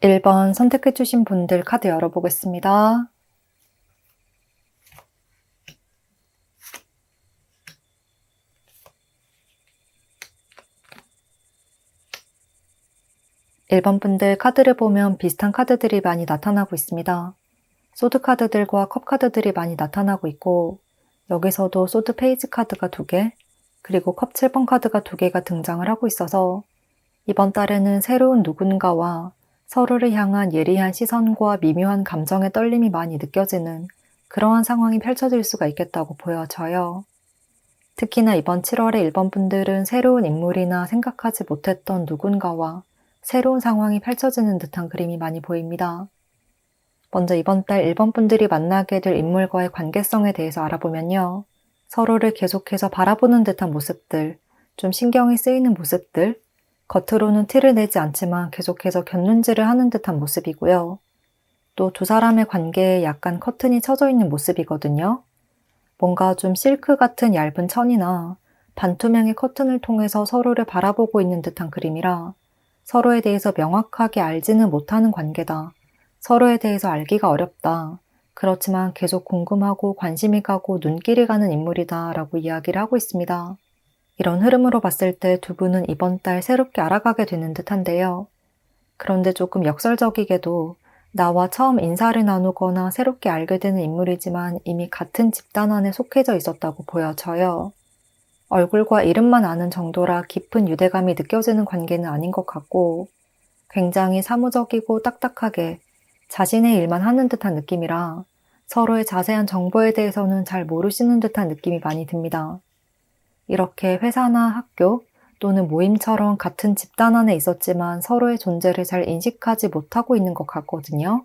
1번 선택해주신 분들 카드 열어보겠습니다. (1번) 분들 카드를 보면 비슷한 카드들이 많이 나타나고 있습니다. 소드 카드들과 컵 카드들이 많이 나타나고 있고, 여기서도 소드 페이지 카드가 2개, 그리고 컵 7번 카드가 2개가 등장을 하고 있어서 이번 달에는 새로운 누군가와 서로를 향한 예리한 시선과 미묘한 감정의 떨림이 많이 느껴지는 그러한 상황이 펼쳐질 수가 있겠다고 보여져요. 특히나 이번 7월에 1번 분들은 새로운 인물이나 생각하지 못했던 누군가와 새로운 상황이 펼쳐지는 듯한 그림이 많이 보입니다. 먼저 이번 달 1번 분들이 만나게 될 인물과의 관계성에 대해서 알아보면요. 서로를 계속해서 바라보는 듯한 모습들, 좀 신경이 쓰이는 모습들, 겉으로는 티를 내지 않지만 계속해서 곁눈질을 하는 듯한 모습이고요. 또 두 사람의 관계에 약간 커튼이 쳐져 있는 모습이거든요. 뭔가 좀 실크 같은 얇은 천이나 반투명의 커튼을 통해서 서로를 바라보고 있는 듯한 그림이라 서로에 대해서 명확하게 알지는 못하는 관계다. 서로에 대해서 알기가 어렵다. 그렇지만 계속 궁금하고 관심이 가고 눈길이 가는 인물이다 라고 이야기를 하고 있습니다. 이런 흐름으로 봤을 때 두 분은 이번 달 새롭게 알아가게 되는 듯한데요. 그런데 조금 역설적이게도 나와 처음 인사를 나누거나 새롭게 알게 되는 인물이지만 이미 같은 집단 안에 속해져 있었다고 보여져요. 얼굴과 이름만 아는 정도라 깊은 유대감이 느껴지는 관계는 아닌 것 같고 굉장히 사무적이고 딱딱하게 자신의 일만 하는 듯한 느낌이라 서로의 자세한 정보에 대해서는 잘 모르시는 듯한 느낌이 많이 듭니다. 이렇게 회사나 학교 또는 모임처럼 같은 집단 안에 있었지만 서로의 존재를 잘 인식하지 못하고 있는 것 같거든요.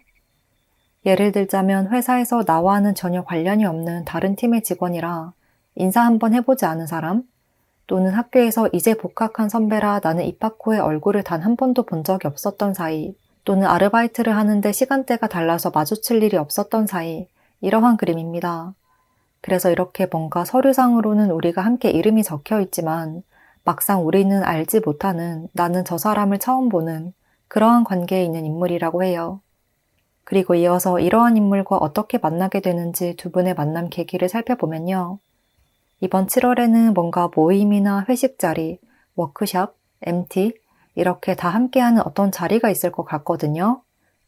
예를 들자면 회사에서 나와는 전혀 관련이 없는 다른 팀의 직원이라 인사 한번 해보지 않은 사람, 또는 학교에서 이제 복학한 선배라 나는 입학 후에 얼굴을 단 한 번도 본 적이 없었던 사이, 또는 아르바이트를 하는데 시간대가 달라서 마주칠 일이 없었던 사이, 이러한 그림입니다. 그래서 이렇게 뭔가 서류상으로는 우리가 함께 이름이 적혀 있지만 막상 우리는 알지 못하는 나는 저 사람을 처음 보는 그러한 관계에 있는 인물이라고 해요. 그리고 이어서 이러한 인물과 어떻게 만나게 되는지 두 분의 만남 계기를 살펴보면요. 이번 7월에는 뭔가 모임이나 회식 자리, 워크숍, MT 이렇게 다 함께하는 어떤 자리가 있을 것 같거든요.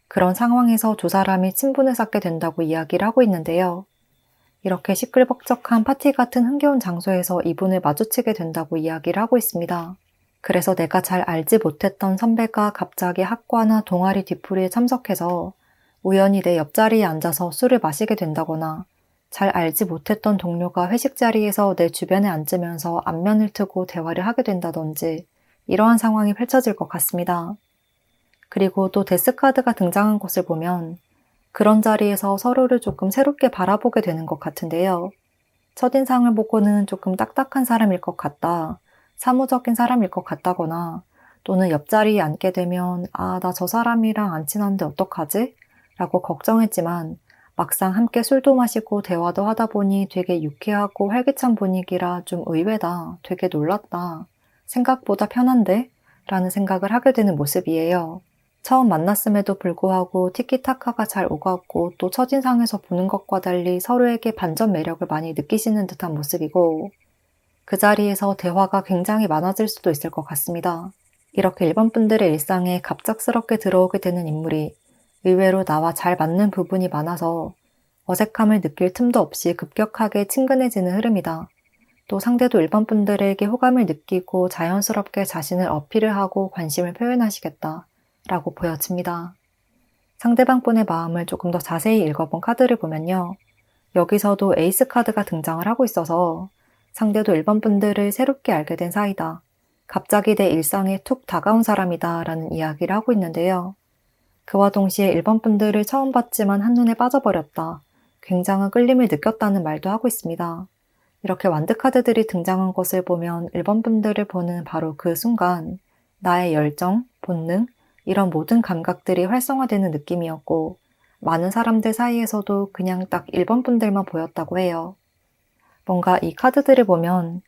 그런 상황에서 두 사람이 친분을 쌓게 된다고 이야기를 하고 있는데요. 이렇게 시끌벅적한 파티 같은 흥겨운 장소에서 이분을 마주치게 된다고 이야기를 하고 있습니다. 그래서 내가 잘 알지 못했던 선배가 갑자기 학과나 동아리 뒤풀이에 참석해서 우연히 내 옆자리에 앉아서 술을 마시게 된다거나 잘 알지 못했던 동료가 회식 자리에서 내 주변에 앉으면서 안면을 트고 대화를 하게 된다든지 이러한 상황이 펼쳐질 것 같습니다. 그리고 또 데스카드가 등장한 것을 보면 그런 자리에서 서로를 조금 새롭게 바라보게 되는 것 같은데요. 첫인상을 보고는 조금 딱딱한 사람일 것 같다, 사무적인 사람일 것 같다거나 또는 옆자리에 앉게 되면 나 저 사람이랑 안 친한데 어떡하지? 라고 걱정했지만 막상 함께 술도 마시고 대화도 하다 보니 되게 유쾌하고 활기찬 분위기라 좀 의외다, 되게 놀랐다, 생각보다 편한데? 라는 생각을 하게 되는 모습이에요. 처음 만났음에도 불구하고 티키타카가 잘 오갔고 또 첫인상에서 보는 것과 달리 서로에게 반전 매력을 많이 느끼시는 듯한 모습이고 그 자리에서 대화가 굉장히 많아질 수도 있을 것 같습니다. 이렇게 일반 분들의 일상에 갑작스럽게 들어오게 되는 인물이 의외로 나와 잘 맞는 부분이 많아서 어색함을 느낄 틈도 없이 급격하게 친근해지는 흐름이다. 또 상대도 일반 분들에게 호감을 느끼고 자연스럽게 자신을 어필을 하고 관심을 표현하시겠다 라고 보여집니다. 상대방 분의 마음을 조금 더 자세히 읽어본 카드를 보면요. 여기서도 에이스 카드가 등장을 하고 있어서 상대도 일반 분들을 새롭게 알게 된 사이다, 갑자기 내 일상에 툭 다가온 사람이다 라는 이야기를 하고 있는데요. 그와 동시에 일반 분들을 처음 봤지만 한눈에 빠져버렸다, 굉장한 끌림을 느꼈다는 말도 하고 있습니다. 이렇게 완드 카드들이 등장한 것을 보면 1번 분들을 보는 바로 그 순간 나의 열정, 본능, 이런 모든 감각들이 활성화되는 느낌이었고 많은 사람들 사이에서도 그냥 딱 1번 분들만 보였다고 해요. 뭔가 이 카드들을 보면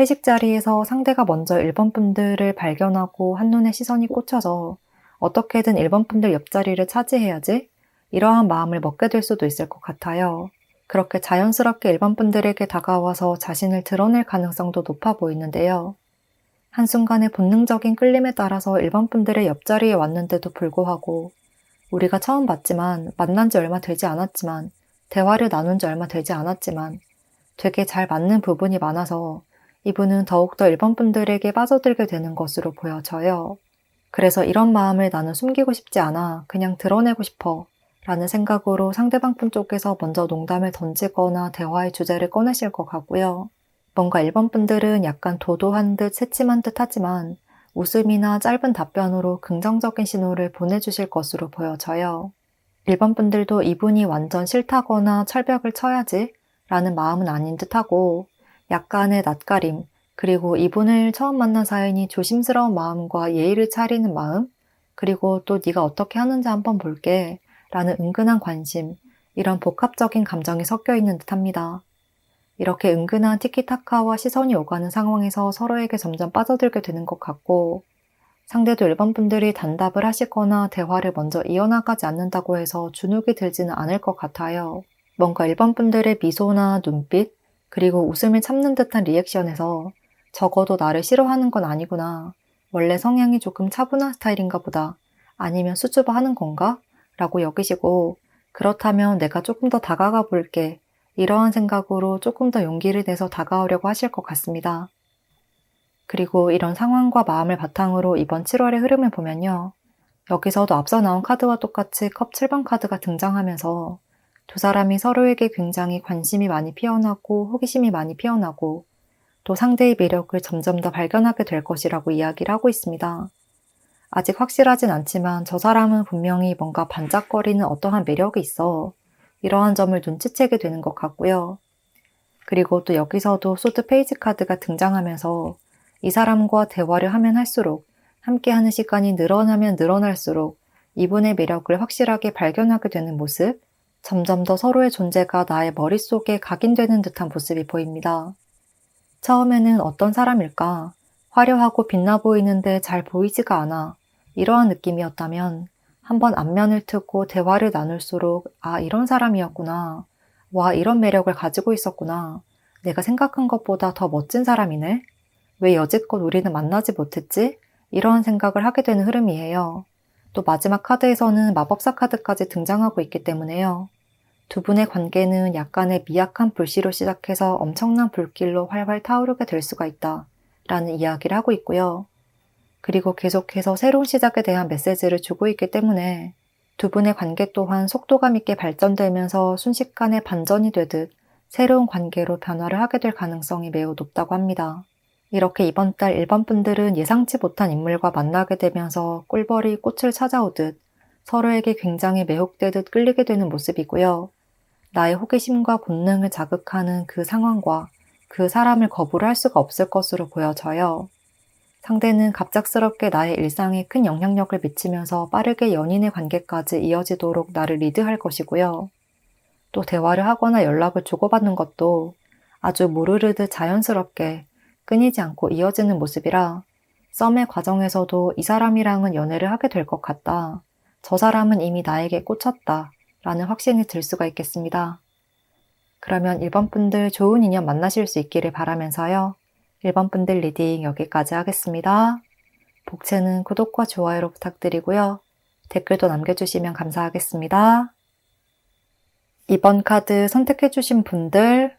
회식 자리에서 상대가 먼저 1번 분들을 발견하고 한눈에 시선이 꽂혀서 어떻게든 1번 분들 옆자리를 차지해야지 이러한 마음을 먹게 될 수도 있을 것 같아요. 그렇게 자연스럽게 1번 분들에게 다가와서 자신을 드러낼 가능성도 높아 보이는데요. 한순간의 본능적인 끌림에 따라서 1번 분들의 옆자리에 왔는데도 불구하고 우리가 처음 봤지만 만난 지 얼마 되지 않았지만 대화를 나눈 지 얼마 되지 않았지만 되게 잘 맞는 부분이 많아서 이분은 더욱더 1번 분들에게 빠져들게 되는 것으로 보여져요. 그래서 이런 마음을 나는 숨기고 싶지 않아 그냥 드러내고 싶어 라는 생각으로 상대방 분 쪽에서 먼저 농담을 던지거나 대화의 주제를 꺼내실 것 같고요. 뭔가 1번 분들은 약간 도도한 듯 새침한 듯 하지만 웃음이나 짧은 답변으로 긍정적인 신호를 보내주실 것으로 보여져요. 1번 분들도 이분이 완전 싫다거나 철벽을 쳐야지 라는 마음은 아닌 듯하고 약간의 낯가림, 그리고 이분을 처음 만난 사연이 조심스러운 마음과 예의를 차리는 마음, 그리고 또 네가 어떻게 하는지 한번 볼게 라는 은근한 관심, 이런 복합적인 감정이 섞여 있는 듯합니다. 이렇게 은근한 티키타카와 시선이 오가는 상황에서 서로에게 점점 빠져들게 되는 것 같고 상대도 1번 분들이 단답을 하시거나 대화를 먼저 이어나가지 않는다고 해서 주눅이 들지는 않을 것 같아요. 뭔가 1번 분들의 미소나 눈빛, 그리고 웃음을 참는 듯한 리액션에서 적어도 나를 싫어하는 건 아니구나. 원래 성향이 조금 차분한 스타일인가 보다. 아니면 수줍어 하는 건가? 라고 여기시고 그렇다면 내가 조금 더 다가가 볼게. 이러한 생각으로 조금 더 용기를 내서 다가오려고 하실 것 같습니다. 그리고 이런 상황과 마음을 바탕으로 이번 7월의 흐름을 보면요. 여기서도 앞서 나온 카드와 똑같이 컵 7번 카드가 등장하면서 두 사람이 서로에게 굉장히 관심이 많이 피어나고 호기심이 많이 피어나고 또 상대의 매력을 점점 더 발견하게 될 것이라고 이야기를 하고 있습니다. 아직 확실하진 않지만 저 사람은 분명히 뭔가 반짝거리는 어떠한 매력이 있어 이러한 점을 눈치채게 되는 것 같고요. 그리고 또 여기서도 소드 페이지 카드가 등장하면서 이 사람과 대화를 하면 할수록 함께하는 시간이 늘어나면 늘어날수록 이분의 매력을 확실하게 발견하게 되는 모습, 점점 더 서로의 존재가 나의 머릿속에 각인되는 듯한 모습이 보입니다. 처음에는 어떤 사람일까? 화려하고 빛나 보이는데 잘 보이지가 않아. 이러한 느낌이었다면 한번 안면을 트고 대화를 나눌수록 아, 이런 사람이었구나. 와, 이런 매력을 가지고 있었구나. 내가 생각한 것보다 더 멋진 사람이네. 왜 여지껏 우리는 만나지 못했지? 이러한 생각을 하게 되는 흐름이에요. 또 마지막 카드에서는 마법사 카드까지 등장하고 있기 때문에요. 두 분의 관계는 약간의 미약한 불씨로 시작해서 엄청난 불길로 활활 타오르게 될 수가 있다 라는 이야기를 하고 있고요. 그리고 계속해서 새로운 시작에 대한 메시지를 주고 있기 때문에 두 분의 관계 또한 속도감 있게 발전되면서 순식간에 반전이 되듯 새로운 관계로 변화를 하게 될 가능성이 매우 높다고 합니다. 이렇게 이번 달 1번 분들은 예상치 못한 인물과 만나게 되면서 꿀벌이 꽃을 찾아오듯 서로에게 굉장히 매혹되듯 끌리게 되는 모습이고요. 나의 호기심과 본능을 자극하는 그 상황과 그 사람을 거부를 할 수가 없을 것으로 보여져요. 상대는 갑작스럽게 나의 일상에 큰 영향력을 미치면서 빠르게 연인의 관계까지 이어지도록 나를 리드할 것이고요. 또 대화를 하거나 연락을 주고받는 것도 아주 무르르듯 자연스럽게 끊이지 않고 이어지는 모습이라 썸의 과정에서도 이 사람이랑은 연애를 하게 될 것 같다. 저 사람은 이미 나에게 꽂혔다. 라는 확신이 들 수가 있겠습니다. 그러면 1번 분들 좋은 인연 만나실 수 있기를 바라면서요. 1번 분들 리딩 여기까지 하겠습니다. 복채는 구독과 좋아요로 부탁드리고요. 댓글도 남겨주시면 감사하겠습니다. 이번 카드 선택해주신 분들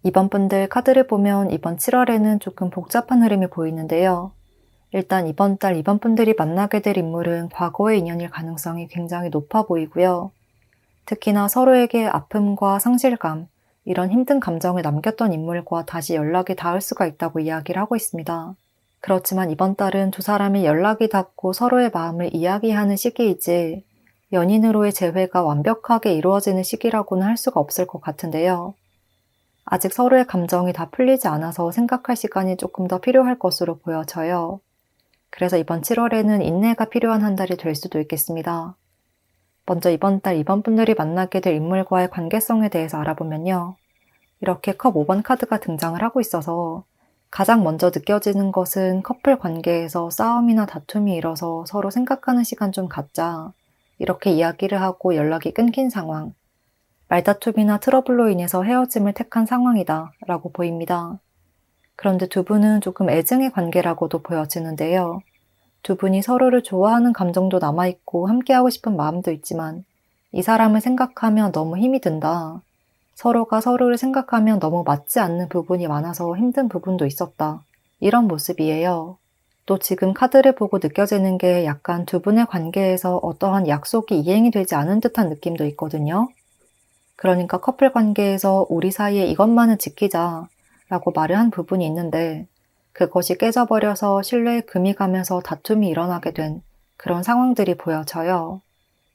이번 분들 카드를 보면 이번 7월에는 조금 복잡한 흐름이 보이는데요. 일단 이번 달 이번 분들이 만나게 될 인물은 과거의 인연일 가능성이 굉장히 높아 보이고요. 특히나 서로에게 아픔과 상실감, 이런 힘든 감정을 남겼던 인물과 다시 연락이 닿을 수가 있다고 이야기를 하고 있습니다. 그렇지만 이번 달은 두 사람이 연락이 닿고 서로의 마음을 이야기하는 시기이지 연인으로의 재회가 완벽하게 이루어지는 시기라고는 할 수가 없을 것 같은데요. 아직 서로의 감정이 다 풀리지 않아서 생각할 시간이 조금 더 필요할 것으로 보여져요. 그래서 이번 7월에는 인내가 필요한 한 달이 될 수도 있겠습니다. 먼저 이번 달 이번 분들이 만나게 될 인물과의 관계성에 대해서 알아보면요. 이렇게 컵 5번 카드가 등장을 하고 있어서 가장 먼저 느껴지는 것은 커플 관계에서 싸움이나 다툼이 일어서 서로 생각하는 시간 좀 갖자. 이렇게 이야기를 하고 연락이 끊긴 상황. 말다툼이나 트러블로 인해서 헤어짐을 택한 상황이다 라고 보입니다. 그런데 두 분은 조금 애증의 관계라고도 보여지는데요. 두 분이 서로를 좋아하는 감정도 남아있고 함께하고 싶은 마음도 있지만 이 사람을 생각하면 너무 힘이 든다. 서로가 서로를 생각하면 너무 맞지 않는 부분이 많아서 힘든 부분도 있었다. 이런 모습이에요. 또 지금 카드를 보고 느껴지는 게 약간 두 분의 관계에서 어떠한 약속이 이행이 되지 않은 듯한 느낌도 있거든요. 그러니까 커플 관계에서 우리 사이에 이것만은 지키자 라고 말을 한 부분이 있는데 그것이 깨져버려서 신뢰에 금이 가면서 다툼이 일어나게 된 그런 상황들이 보여져요.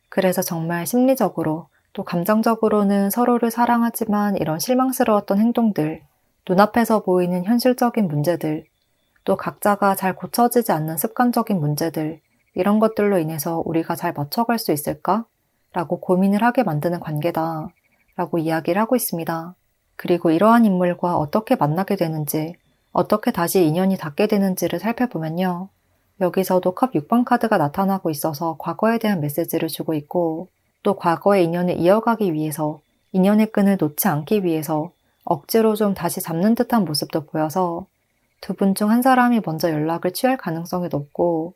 그래서 정말 심리적으로 또 감정적으로는 서로를 사랑하지만 이런 실망스러웠던 행동들, 눈앞에서 보이는 현실적인 문제들, 또 각자가 잘 고쳐지지 않는 습관적인 문제들, 이런 것들로 인해서 우리가 잘 맞춰갈 수 있을까? 라고 고민을 하게 만드는 관계다. 라고 이야기를 하고 있습니다. 그리고 이러한 인물과 어떻게 만나게 되는지, 어떻게 다시 인연이 닿게 되는지를 살펴보면요. 여기서도 컵 6번 카드가 나타나고 있어서 과거에 대한 메시지를 주고 있고 또 과거의 인연을 이어가기 위해서 인연의 끈을 놓지 않기 위해서 억지로 좀 다시 잡는 듯한 모습도 보여서 두 분 중 한 사람이 먼저 연락을 취할 가능성이 높고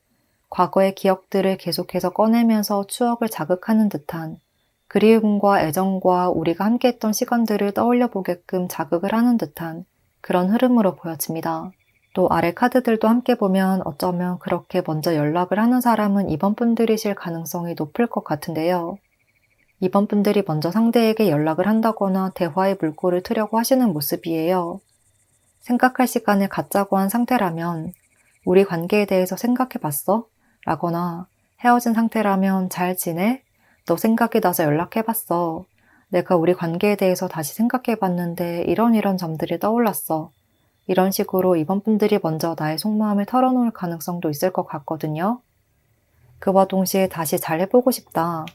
과거의 기억들을 계속해서 꺼내면서 추억을 자극하는 듯한 그리움과 애정과 우리가 함께했던 시간들을 떠올려 보게끔 자극을 하는 듯한 그런 흐름으로 보여집니다. 또 아래 카드들도 함께 보면 어쩌면 그렇게 먼저 연락을 하는 사람은 이번 분들이실 가능성이 높을 것 같은데요. 이번 분들이 먼저 상대에게 연락을 한다거나 대화의 물꼬를 트려고 하시는 모습이에요. 생각할 시간을 갖자고 한 상태라면 우리 관계에 대해서 생각해봤어? 라거나 헤어진 상태라면 잘 지내? 너 생각이 나서 연락해봤어. 내가 우리 관계에 대해서 다시 생각해봤는데 이런 점들이 떠올랐어. 이런 식으로 이번 분들이 먼저 나의 속마음을 털어놓을 가능성도 있을 것 같거든요. 그와 동시에 다시 잘 해보고 싶다.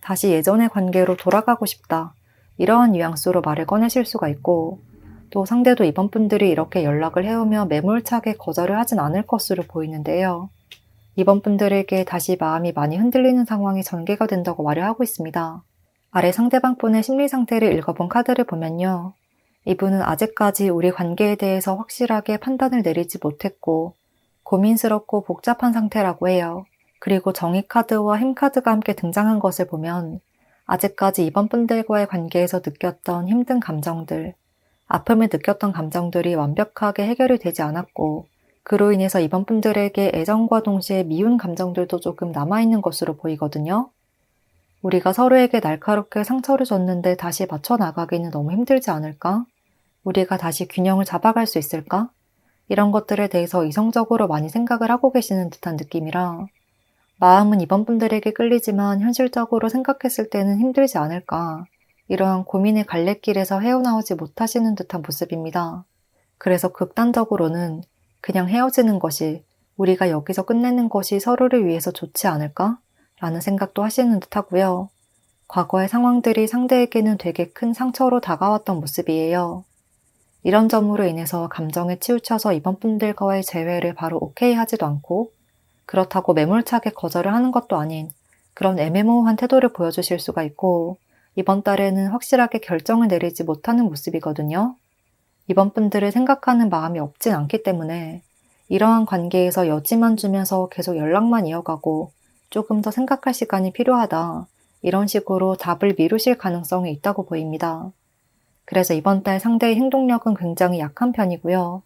다시 예전의 관계로 돌아가고 싶다. 이러한 뉘앙스로 말을 꺼내실 수가 있고 또 상대도 이번 분들이 이렇게 연락을 해오며 매몰차게 거절을 하진 않을 것으로 보이는데요. 이번 분들에게 다시 마음이 많이 흔들리는 상황이 전개가 된다고 말을 하고 있습니다. 아래 상대방 분의 심리 상태를 읽어본 카드를 보면요. 이분은 아직까지 우리 관계에 대해서 확실하게 판단을 내리지 못했고 고민스럽고 복잡한 상태라고 해요. 그리고 정의 카드와 힘 카드가 함께 등장한 것을 보면 아직까지 이번 분들과의 관계에서 느꼈던 힘든 감정들, 아픔을 느꼈던 감정들이 완벽하게 해결이 되지 않았고 그로 인해서 이번 분들에게 애정과 동시에 미운 감정들도 조금 남아있는 것으로 보이거든요. 우리가 서로에게 날카롭게 상처를 줬는데 다시 맞춰나가기는 너무 힘들지 않을까? 우리가 다시 균형을 잡아갈 수 있을까? 이런 것들에 대해서 이성적으로 많이 생각을 하고 계시는 듯한 느낌이라 마음은 이번 분들에게 끌리지만 현실적으로 생각했을 때는 힘들지 않을까? 이러한 고민의 갈래길에서 헤어나오지 못하시는 듯한 모습입니다. 그래서 극단적으로는 그냥 헤어지는 것이 우리가 여기서 끝내는 것이 서로를 위해서 좋지 않을까? 라는 생각도 하시는 듯 하고요. 과거의 상황들이 상대에게는 되게 큰 상처로 다가왔던 모습이에요. 이런 점으로 인해서 감정에 치우쳐서 이번 분들과의 재회를 바로 오케이 하지도 않고 그렇다고 매몰차게 거절을 하는 것도 아닌 그런 애매모호한 태도를 보여주실 수가 있고 이번 달에는 확실하게 결정을 내리지 못하는 모습이거든요. 이번 분들을 생각하는 마음이 없진 않기 때문에 이러한 관계에서 여지만 주면서 계속 연락만 이어가고 조금 더 생각할 시간이 필요하다. 이런 식으로 답을 미루실 가능성이 있다고 보입니다. 그래서 이번 달 상대의 행동력은 굉장히 약한 편이고요.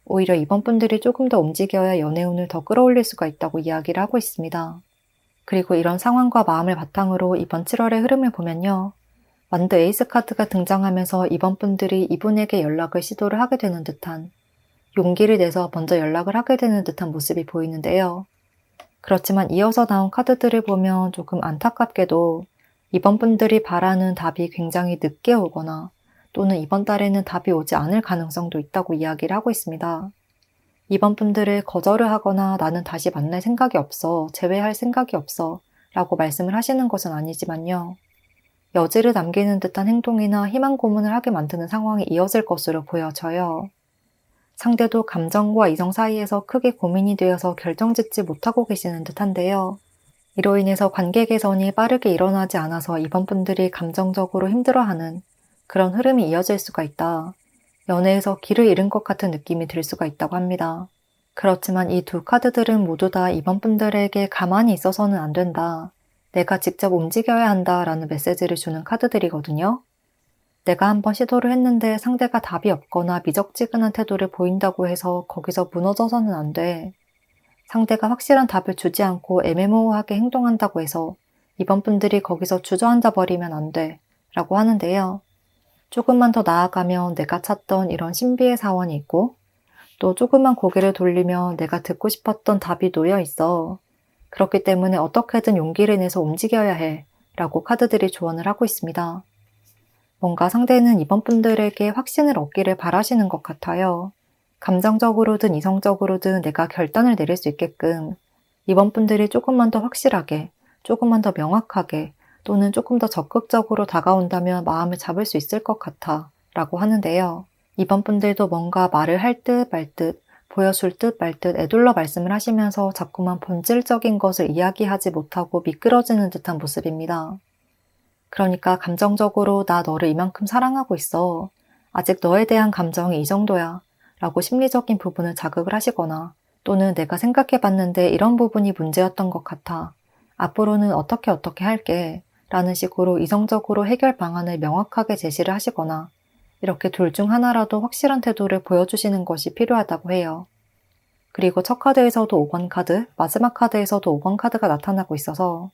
오히려 이번 분들이 조금 더 움직여야 연애운을 더 끌어올릴 수가 있다고 이야기를 하고 있습니다. 그리고 이런 상황과 마음을 바탕으로 이번 7월의 흐름을 보면요. 완드 에이스 카드가 등장하면서 이번 분들이 이분에게 연락을 시도를 하게 되는 듯한 용기를 내서 먼저 연락을 하게 되는 듯한 모습이 보이는데요. 그렇지만 이어서 나온 카드들을 보면 조금 안타깝게도 이번 분들이 바라는 답이 굉장히 늦게 오거나 또는 이번 달에는 답이 오지 않을 가능성도 있다고 이야기를 하고 있습니다. 이번 분들을 거절을 하거나 나는 다시 만날 생각이 없어, 재회할 생각이 없어 라고 말씀을 하시는 것은 아니지만요. 여지를 남기는 듯한 행동이나 희망 고문을 하게 만드는 상황이 이어질 것으로 보여져요. 상대도 감정과 이성 사이에서 크게 고민이 되어서 결정짓지 못하고 계시는 듯한데요. 이로 인해서 관계 개선이 빠르게 일어나지 않아서 이번 분들이 감정적으로 힘들어하는 그런 흐름이 이어질 수가 있다. 연애에서 길을 잃은 것 같은 느낌이 들 수가 있다고 합니다. 그렇지만 이 두 카드들은 모두 다 이번 분들에게 가만히 있어서는 안 된다. 내가 직접 움직여야 한다 라는 메시지를 주는 카드들이거든요. 내가 한번 시도를 했는데 상대가 답이 없거나 미적지근한 태도를 보인다고 해서 거기서 무너져서는 안 돼. 상대가 확실한 답을 주지 않고 애매모호하게 행동한다고 해서 이번 분들이 거기서 주저앉아 버리면 안 돼 라고 하는데요. 조금만 더 나아가면 내가 찾던 이런 신비의 사원이 있고 또 조금만 고개를 돌리면 내가 듣고 싶었던 답이 놓여 있어. 그렇기 때문에 어떻게든 용기를 내서 움직여야 해 라고 카드들이 조언을 하고 있습니다. 뭔가 상대는 이번 분들에게 확신을 얻기를 바라시는 것 같아요. 감정적으로든 이성적으로든 내가 결단을 내릴 수 있게끔 이번 분들이 조금만 더 확실하게, 조금만 더 명확하게 또는 조금 더 적극적으로 다가온다면 마음을 잡을 수 있을 것 같아 라고 하는데요. 이번 분들도 뭔가 말을 할 듯 말 듯, 보여줄 듯 말 듯 애둘러 말씀을 하시면서 자꾸만 본질적인 것을 이야기하지 못하고 미끄러지는 듯한 모습입니다. 그러니까 감정적으로 나 너를 이만큼 사랑하고 있어. 아직 너에 대한 감정이 이 정도야. 라고 심리적인 부분을 자극을 하시거나 또는 내가 생각해봤는데 이런 부분이 문제였던 것 같아. 앞으로는 어떻게 할게. 라는 식으로 이성적으로 해결 방안을 명확하게 제시를 하시거나 이렇게 둘 중 하나라도 확실한 태도를 보여주시는 것이 필요하다고 해요. 그리고 첫 카드에서도 5번 카드, 마지막 카드에서도 5번 카드가 나타나고 있어서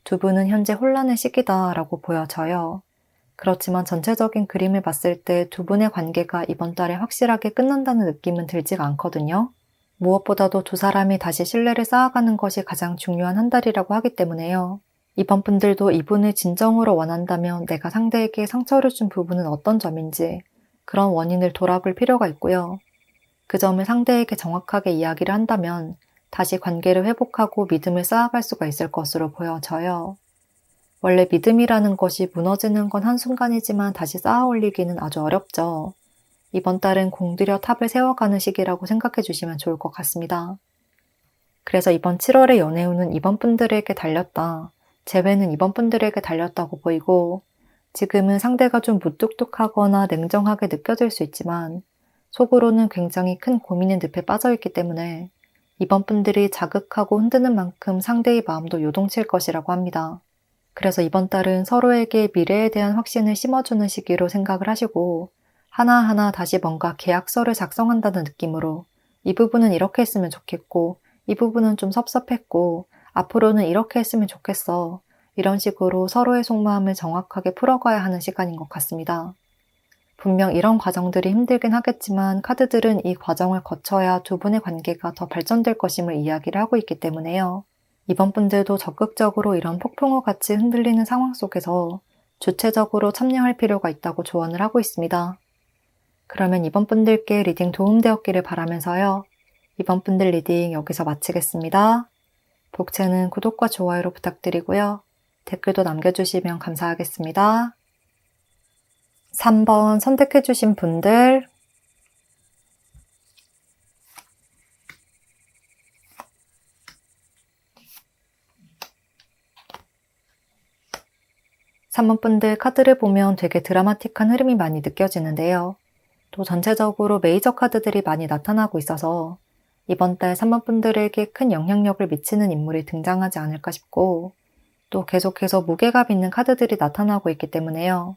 두 분은 현재 혼란의 시기다라고 보여져요. 그렇지만 전체적인 그림을 봤을 때 두 분의 관계가 이번 달에 확실하게 끝난다는 느낌은 들지가 않거든요. 무엇보다도 두 사람이 다시 신뢰를 쌓아가는 것이 가장 중요한 한 달이라고 하기 때문에요. 이번 분들도 이분을 진정으로 원한다면 내가 상대에게 상처를 준 부분은 어떤 점인지 그런 원인을 돌아볼 필요가 있고요. 그 점을 상대에게 정확하게 이야기를 한다면 다시 관계를 회복하고 믿음을 쌓아갈 수가 있을 것으로 보여져요. 원래 믿음이라는 것이 무너지는 건 한순간이지만 다시 쌓아 올리기는 아주 어렵죠. 이번 달은 공들여 탑을 세워가는 시기라고 생각해 주시면 좋을 것 같습니다. 그래서 이번 7월의 연애운은 이번 분들에게 달렸다. 재회는 이번 분들에게 달렸다고 보이고 지금은 상대가 좀 무뚝뚝하거나 냉정하게 느껴질 수 있지만 속으로는 굉장히 큰 고민의 늪에 빠져있기 때문에 이번 분들이 자극하고 흔드는 만큼 상대의 마음도 요동칠 것이라고 합니다. 그래서 이번 달은 서로에게 미래에 대한 확신을 심어주는 시기로 생각을 하시고 하나하나 다시 뭔가 계약서를 작성한다는 느낌으로 이 부분은 이렇게 했으면 좋겠고 이 부분은 좀 섭섭했고 앞으로는 이렇게 했으면 좋겠어. 이런 식으로 서로의 속마음을 정확하게 풀어가야 하는 시간인 것 같습니다. 분명 이런 과정들이 힘들긴 하겠지만 카드들은 이 과정을 거쳐야 두 분의 관계가 더 발전될 것임을 이야기를 하고 있기 때문에요. 이번 분들도 적극적으로 이런 폭풍우 같이 흔들리는 상황 속에서 주체적으로 참여할 필요가 있다고 조언을 하고 있습니다. 그러면 이번 분들께 리딩 도움되었기를 바라면서요. 이번 분들 리딩 여기서 마치겠습니다. 복채는 구독과 좋아요로 부탁드리고요. 댓글도 남겨주시면 감사하겠습니다. 3번 선택해주신 분들 3번 분들 카드를 보면 되게 드라마틱한 흐름이 많이 느껴지는데요. 또 전체적으로 메이저 카드들이 많이 나타나고 있어서 이번 달 3번 분들에게 큰 영향력을 미치는 인물이 등장하지 않을까 싶고 또 계속해서 무게감 있는 카드들이 나타나고 있기 때문에요.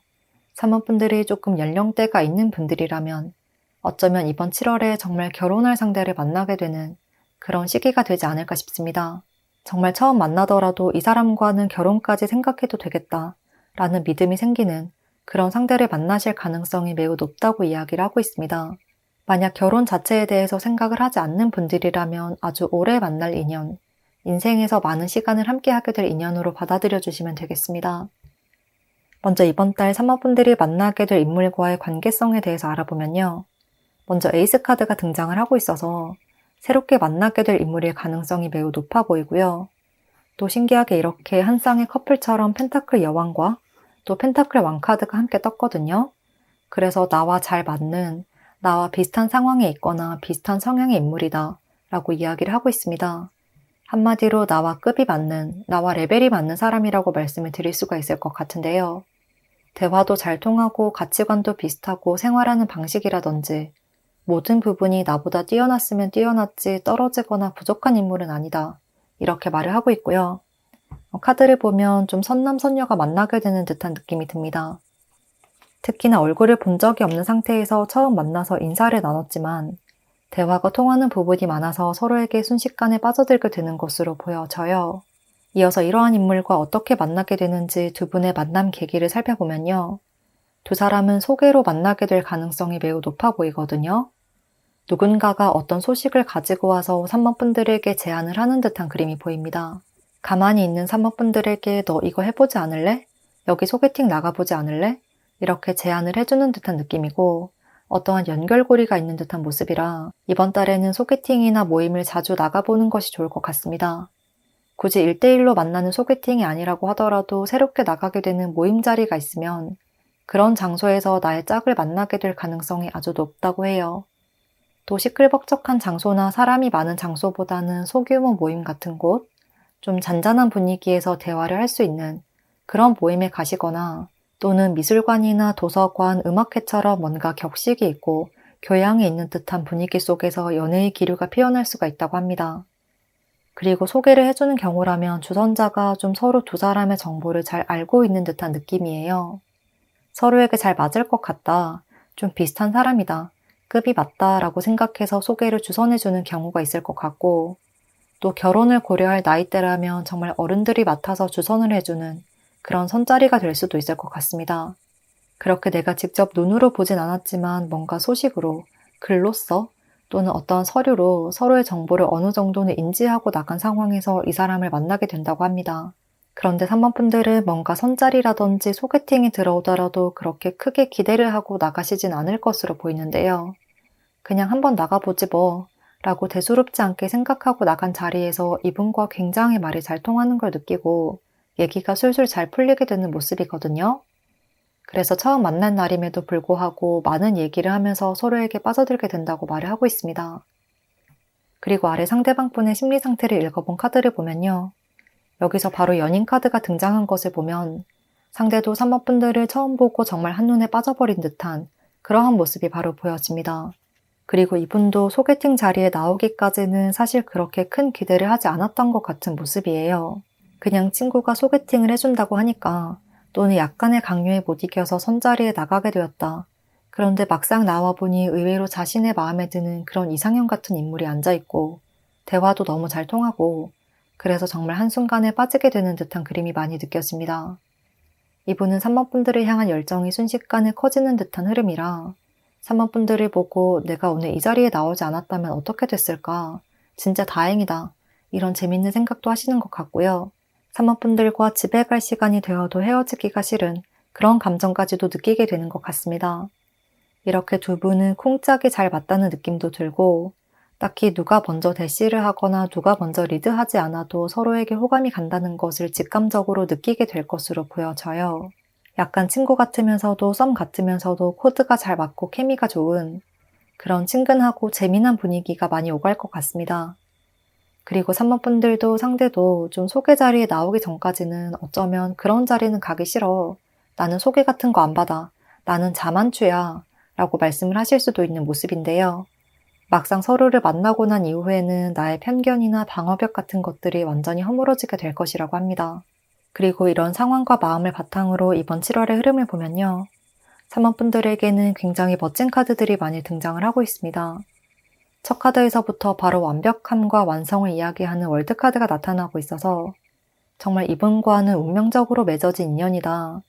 3번 분들이 조금 연령대가 있는 분들이라면 어쩌면 이번 7월에 정말 결혼할 상대를 만나게 되는 그런 시기가 되지 않을까 싶습니다. 정말 처음 만나더라도 이 사람과는 결혼까지 생각해도 되겠다 라는 믿음이 생기는 그런 상대를 만나실 가능성이 매우 높다고 이야기를 하고 있습니다. 만약 결혼 자체에 대해서 생각을 하지 않는 분들이라면 아주 오래 만날 인연, 인생에서 많은 시간을 함께 하게 될 인연으로 받아들여 주시면 되겠습니다. 먼저 이번 달 3번 분들이 만나게 될 인물과의 관계성에 대해서 알아보면요. 먼저 에이스 카드가 등장을 하고 있어서 새롭게 만나게 될 인물일 가능성이 매우 높아 보이고요. 또 신기하게 이렇게 한 쌍의 커플처럼 펜타클 여왕과 또 펜타클 왕 카드가 함께 떴거든요. 그래서 나와 잘 맞는, 나와 비슷한 상황에 있거나 비슷한 성향의 인물이다 라고 이야기를 하고 있습니다. 한마디로 나와 급이 맞는, 나와 레벨이 맞는 사람이라고 말씀을 드릴 수가 있을 것 같은데요. 대화도 잘 통하고 가치관도 비슷하고 생활하는 방식이라든지 모든 부분이 나보다 뛰어났으면 뛰어났지 떨어지거나 부족한 인물은 아니다. 이렇게 말을 하고 있고요. 카드를 보면 좀 선남선녀가 만나게 되는 듯한 느낌이 듭니다. 특히나 얼굴을 본 적이 없는 상태에서 처음 만나서 인사를 나눴지만 대화가 통하는 부분이 많아서 서로에게 순식간에 빠져들게 되는 것으로 보여져요. 이어서 이러한 인물과 어떻게 만나게 되는지 두 분의 만남 계기를 살펴보면요. 두 사람은 소개로 만나게 될 가능성이 매우 높아 보이거든요. 누군가가 어떤 소식을 가지고 와서 산모분들에게 제안을 하는 듯한 그림이 보입니다. 가만히 있는 산모분들에게 너 이거 해보지 않을래? 여기 소개팅 나가보지 않을래? 이렇게 제안을 해주는 듯한 느낌이고 어떠한 연결고리가 있는 듯한 모습이라 이번 달에는 소개팅이나 모임을 자주 나가보는 것이 좋을 것 같습니다. 굳이 1대1로 만나는 소개팅이 아니라고 하더라도 새롭게 나가게 되는 모임 자리가 있으면 그런 장소에서 나의 짝을 만나게 될 가능성이 아주 높다고 해요. 또 시끌벅적한 장소나 사람이 많은 장소보다는 소규모 모임 같은 곳, 좀 잔잔한 분위기에서 대화를 할 수 있는 그런 모임에 가시거나 또는 미술관이나 도서관, 음악회처럼 뭔가 격식이 있고 교양이 있는 듯한 분위기 속에서 연애의 기류가 피어날 수가 있다고 합니다. 그리고 소개를 해주는 경우라면 주선자가 좀 서로 두 사람의 정보를 잘 알고 있는 듯한 느낌이에요. 서로에게 잘 맞을 것 같다, 좀 비슷한 사람이다, 급이 맞다 라고 생각해서 소개를 주선해주는 경우가 있을 것 같고 또 결혼을 고려할 나이대라면 정말 어른들이 맡아서 주선을 해주는 그런 선자리가 될 수도 있을 것 같습니다. 그렇게 내가 직접 눈으로 보진 않았지만 뭔가 소식으로, 글로써 또는 어떤 서류로 서로의 정보를 어느 정도는 인지하고 나간 상황에서 이 사람을 만나게 된다고 합니다. 그런데 3번분들은 뭔가 선자리라든지 소개팅이 들어오더라도 그렇게 크게 기대를 하고 나가시진 않을 것으로 보이는데요. 그냥 한번 나가보지 뭐 라고 대수롭지 않게 생각하고 나간 자리에서 이분과 굉장히 말이 잘 통하는 걸 느끼고 얘기가 술술 잘 풀리게 되는 모습이거든요. 그래서 처음 만난 날임에도 불구하고 많은 얘기를 하면서 서로에게 빠져들게 된다고 말을 하고 있습니다. 그리고 아래 상대방분의 심리 상태를 읽어본 카드를 보면요. 여기서 바로 연인 카드가 등장한 것을 보면 상대도 3번분들을 처음 보고 정말 한눈에 빠져버린 듯한 그러한 모습이 바로 보여집니다. 그리고 이분도 소개팅 자리에 나오기까지는 사실 그렇게 큰 기대를 하지 않았던 것 같은 모습이에요. 그냥 친구가 소개팅을 해준다고 하니까 또는 약간의 강요에 못 이겨서 선자리에 나가게 되었다. 그런데 막상 나와보니 의외로 자신의 마음에 드는 그런 이상형 같은 인물이 앉아있고 대화도 너무 잘 통하고 그래서 정말 한순간에 빠지게 되는 듯한 그림이 많이 느껴집니다. 이분은 3번분들을 향한 열정이 순식간에 커지는 듯한 흐름이라 3번분들을 보고 내가 오늘 이 자리에 나오지 않았다면 어떻게 됐을까? 진짜 다행이다. 이런 재밌는 생각도 하시는 것 같고요. 3번분들과 집에 갈 시간이 되어도 헤어지기가 싫은 그런 감정까지도 느끼게 되는 것 같습니다. 이렇게 두 분은 쿵짝이 잘 맞다는 느낌도 들고 딱히 누가 먼저 대시를 하거나 누가 먼저 리드하지 않아도 서로에게 호감이 간다는 것을 직감적으로 느끼게 될 것으로 보여져요. 약간 친구 같으면서도 썸 같으면서도 코드가 잘 맞고 케미가 좋은 그런 친근하고 재미난 분위기가 많이 오갈 것 같습니다. 그리고 3번분들도 상대도 좀 소개 자리에 나오기 전까지는 어쩌면 그런 자리는 가기 싫어. 나는 소개 같은 거 안 받아. 나는 자만추야. 라고 말씀을 하실 수도 있는 모습인데요. 막상 서로를 만나고 난 이후에는 나의 편견이나 방어벽 같은 것들이 완전히 허물어지게 될 것이라고 합니다. 그리고 이런 상황과 마음을 바탕으로 이번 7월의 흐름을 보면요. 3번분들에게는 굉장히 멋진 카드들이 많이 등장을 하고 있습니다. 첫 카드에서부터 바로 완벽함과 완성을 이야기하는 월드카드가 나타나고 있어서 정말 이분과는 운명적으로 맺어진 인연이다.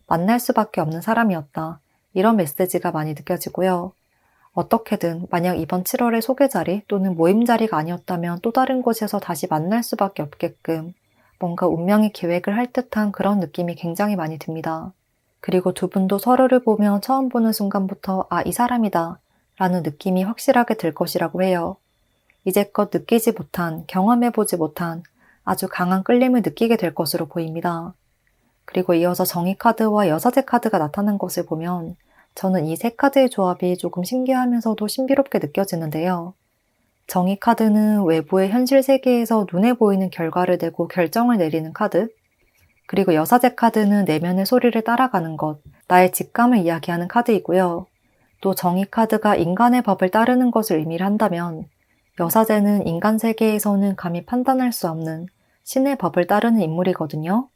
만날 수밖에 없는 사람이었다. 이런 메시지가 많이 느껴지고요. 어떻게든 만약 이번 7월의 소개 자리 또는 모임 자리가 아니었다면 또 다른 곳에서 다시 만날 수밖에 없게끔 뭔가 운명의 계획을 할 듯한 그런 느낌이 굉장히 많이 듭니다. 그리고 두 분도 서로를 보며 처음 보는 순간부터 아, 이 사람이다 라는 느낌이 확실하게 들 것이라고 해요. 이제껏 느끼지 못한, 경험해보지 못한 아주 강한 끌림을 느끼게 될 것으로 보입니다. 그리고 이어서 정의 카드와 여사제 카드가 나타난 것을 보면 저는 이 세 카드의 조합이 조금 신기하면서도 신비롭게 느껴지는데요. 정의 카드는 외부의 현실 세계에서 눈에 보이는 결과를 내고 결정을 내리는 카드, 그리고 여사제 카드는 내면의 소리를 따라가는 것, 나의 직감을 이야기하는 카드이고요. 또 정의 카드가 인간의 법을 따르는 것을 의미를 한다면 여사제는 인간 세계에서는 감히 판단할 수 없는 신의 법을 따르는 인물이거든요.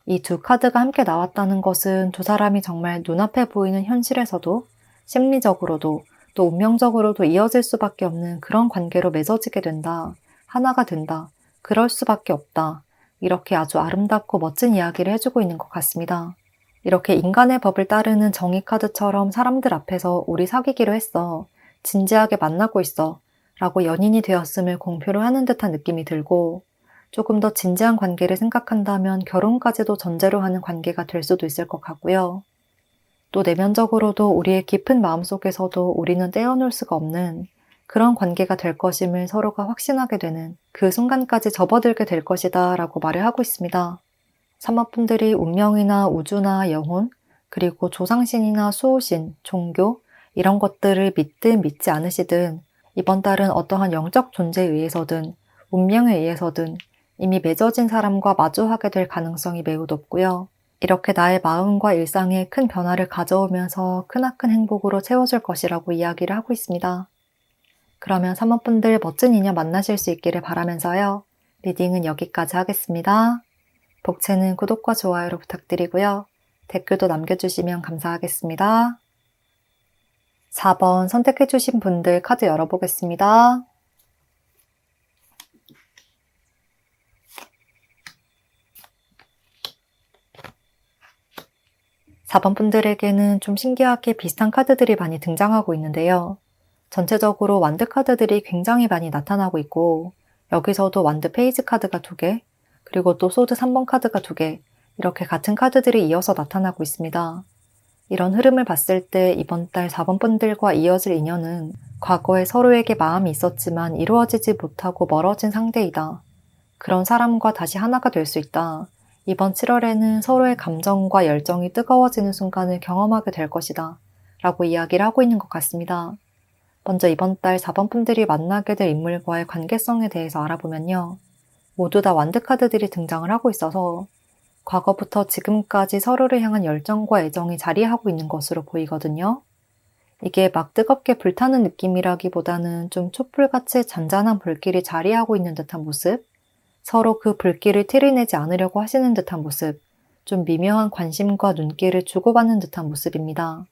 이 두 카드가 함께 나왔다는 것은 두 사람이 정말 눈앞에 보이는 현실에서도 심리적으로도 또 운명적으로도 이어질 수밖에 없는 그런 관계로 맺어지게 된다. 하나가 된다. 그럴 수밖에 없다. 이렇게 아주 아름답고 멋진 이야기를 해주고 있는 것 같습니다. 이렇게 인간의 법을 따르는 정의 카드처럼 사람들 앞에서 우리 사귀기로 했어. 진지하게 만나고 있어. 라고 연인이 되었음을 공표를 하는 듯한 느낌이 들고 조금 더 진지한 관계를 생각한다면 결혼까지도 전제로 하는 관계가 될 수도 있을 것 같고요. 또 내면적으로도 우리의 깊은 마음속에서도 우리는 떼어놓을 수가 없는 그런 관계가 될 것임을 서로가 확신하게 되는 그 순간까지 접어들게 될 것이다 라고 말을 하고 있습니다. 삼업분들이 운명이나 우주나 영혼, 그리고 조상신이나 수호신, 종교 이런 것들을 믿든 믿지 않으시든 이번 달은 어떠한 영적 존재에 의해서든 운명에 의해서든 이미 맺어진 사람과 마주하게 될 가능성이 매우 높고요. 이렇게 나의 마음과 일상에 큰 변화를 가져오면서 크나큰 행복으로 채워줄 것이라고 이야기를 하고 있습니다. 그러면 삼업분들 멋진 인연 만나실 수 있기를 바라면서요. 리딩은 여기까지 하겠습니다. 복채는 구독과 좋아요로 부탁드리고요. 댓글도 남겨주시면 감사하겠습니다. 4번 선택해주신 분들 카드 열어보겠습니다. 4번 분들에게는 좀 신기하게 비슷한 카드들이 많이 등장하고 있는데요. 전체적으로 완드 카드들이 굉장히 많이 나타나고 있고 여기서도 완드 페이지 카드가 2개, 그리고 또 소드 3번 카드가 2개, 이렇게 같은 카드들이 이어서 나타나고 있습니다. 이런 흐름을 봤을 때 이번 달 4번 분들과 이어질 인연은 과거에 서로에게 마음이 있었지만 이루어지지 못하고 멀어진 상대이다. 그런 사람과 다시 하나가 될 수 있다. 이번 7월에는 서로의 감정과 열정이 뜨거워지는 순간을 경험하게 될 것이다. 라고 이야기를 하고 있는 것 같습니다. 먼저 이번 달 4번 분들이 만나게 될 인물과의 관계성에 대해서 알아보면요. 모두 다 완드 카드들이 등장을 하고 있어서 과거부터 지금까지 서로를 향한 열정과 애정이 자리하고 있는 것으로 보이거든요. 이게 막 뜨겁게 불타는 느낌이라기보다는 좀 촛불같이 잔잔한 불길이 자리하고 있는 듯한 모습, 서로 그 불길을 티내지 않으려고 하시는 듯한 모습, 좀 미묘한 관심과 눈길을 주고받는 듯한 모습입니다.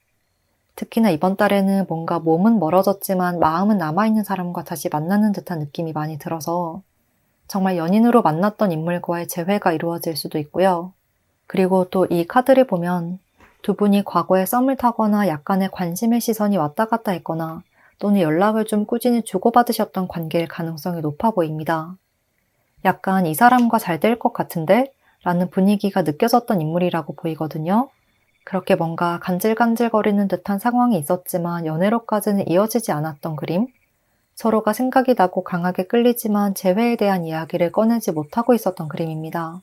특히나 이번 달에는 뭔가 몸은 멀어졌지만 마음은 남아있는 사람과 다시 만나는 듯한 느낌이 많이 들어서 정말 연인으로 만났던 인물과의 재회가 이루어질 수도 있고요. 그리고 또 이 카드를 보면 두 분이 과거에 썸을 타거나 약간의 관심의 시선이 왔다 갔다 했거나 또는 연락을 좀 꾸준히 주고받으셨던 관계일 가능성이 높아 보입니다. 약간 이 사람과 잘 될 것 같은데? 라는 분위기가 느껴졌던 인물이라고 보이거든요. 그렇게 뭔가 간질간질거리는 듯한 상황이 있었지만 연애로까지는 이어지지 않았던 그림? 서로가 생각이 나고 강하게 끌리지만 재회에 대한 이야기를 꺼내지 못하고 있었던 그림입니다.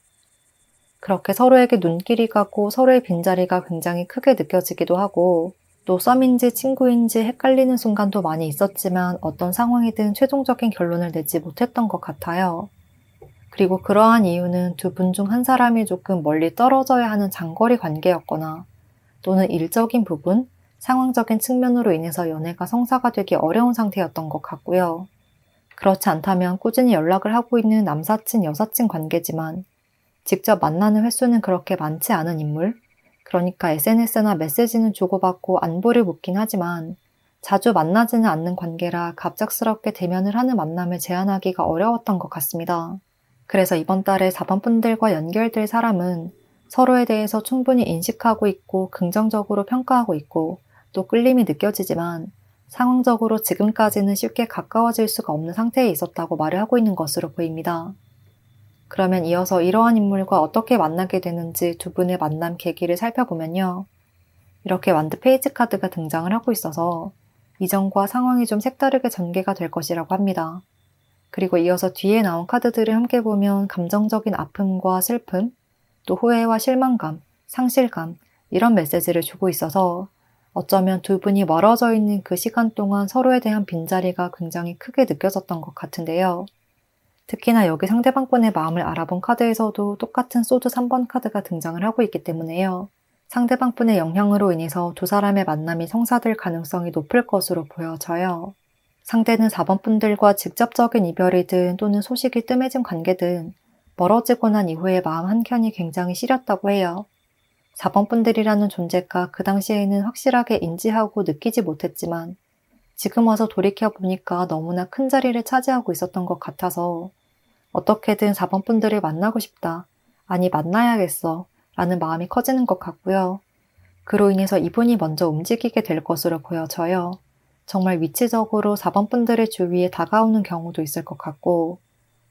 그렇게 서로에게 눈길이 가고 서로의 빈자리가 굉장히 크게 느껴지기도 하고 또 썸인지 친구인지 헷갈리는 순간도 많이 있었지만 어떤 상황이든 최종적인 결론을 내지 못했던 것 같아요. 그리고 그러한 이유는 두 분 중 한 사람이 조금 멀리 떨어져야 하는 장거리 관계였거나 또는 일적인 부분, 상황적인 측면으로 인해서 연애가 성사가 되기 어려운 상태였던 것 같고요. 그렇지 않다면 꾸준히 연락을 하고 있는 남사친, 여사친 관계지만 직접 만나는 횟수는 그렇게 많지 않은 인물, 그러니까 SNS나 메시지는 주고받고 안부를 묻긴 하지만 자주 만나지는 않는 관계라 갑작스럽게 대면을 하는 만남을 제안하기가 어려웠던 것 같습니다. 그래서 이번 달에 4번 분들과 연결될 사람은 서로에 대해서 충분히 인식하고 있고 긍정적으로 평가하고 있고 또 끌림이 느껴지지만 상황적으로 지금까지는 쉽게 가까워질 수가 없는 상태에 있었다고 말을 하고 있는 것으로 보입니다. 그러면 이어서 이러한 인물과 어떻게 만나게 되는지 두 분의 만남 계기를 살펴보면요. 이렇게 완드 페이지 카드가 등장을 하고 있어서 이전과 상황이 좀 색다르게 전개가 될 것이라고 합니다. 그리고 이어서 뒤에 나온 카드들을 함께 보면 감정적인 아픔과 슬픔, 또 후회와 실망감, 상실감, 이런 메시지를 주고 있어서 어쩌면 두 분이 멀어져 있는 그 시간 동안 서로에 대한 빈자리가 굉장히 크게 느껴졌던 것 같은데요. 특히나 여기 상대방분의 마음을 알아본 카드에서도 똑같은 소드 3번 카드가 등장을 하고 있기 때문에요. 상대방분의 영향으로 인해서 두 사람의 만남이 성사될 가능성이 높을 것으로 보여져요. 상대는 4번 분들과 직접적인 이별이든 또는 소식이 뜸해진 관계든 멀어지고 난 이후에 마음 한켠이 굉장히 시렸다고 해요. 4번 분들이라는 존재가 그 당시에는 확실하게 인지하고 느끼지 못했지만 지금 와서 돌이켜보니까 너무나 큰 자리를 차지하고 있었던 것 같아서 어떻게든 4번 분들을 만나고 싶다. 아니 만나야겠어. 라는 마음이 커지는 것 같고요. 그로 인해서 이분이 먼저 움직이게 될 것으로 보여져요. 정말 위치적으로 4번 분들의 주위에 다가오는 경우도 있을 것 같고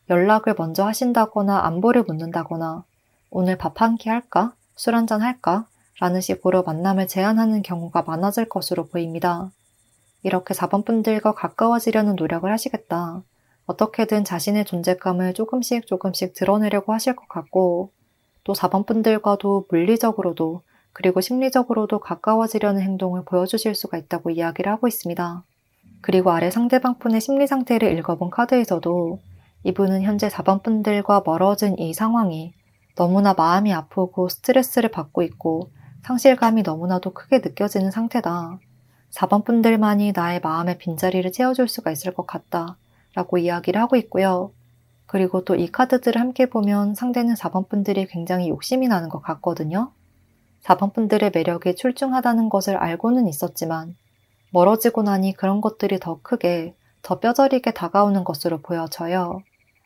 연락을 먼저 하신다거나 안부를 묻는다거나 오늘 밥 한 끼 할까? 술 한잔 할까? 라는 식으로 만남을 제안하는 경우가 많아질 것으로 보입니다. 이렇게 4번 분들과 가까워지려는 노력을 하시겠다. 어떻게든 자신의 존재감을 조금씩 드러내려고 하실 것 같고 또 4번 분들과도 물리적으로도 그리고 심리적으로도 가까워지려는 행동을 보여주실 수가 있다고 이야기를 하고 있습니다. 그리고 아래 상대방 분의 심리 상태를 읽어본 카드에서도 이분은 현재 4번 분들과 멀어진 이 상황이 너무나 마음이 아프고 스트레스를 받고 있고 상실감이 너무나도 크게 느껴지는 상태다. 4번 분들만이 나의 마음의 빈자리를 채워줄 수가 있을 것 같다. 라고 이야기를 하고 있고요. 그리고 또 이 카드들을 함께 보면 상대는 4번 분들이 굉장히 욕심이 나는 것 같거든요. 4번 분들의 매력이 출중하다는 것을 알고는 있었지만 멀어지고 나니 그런 것들이 더 크게, 더 뼈저리게 다가오는 것으로 보여져요.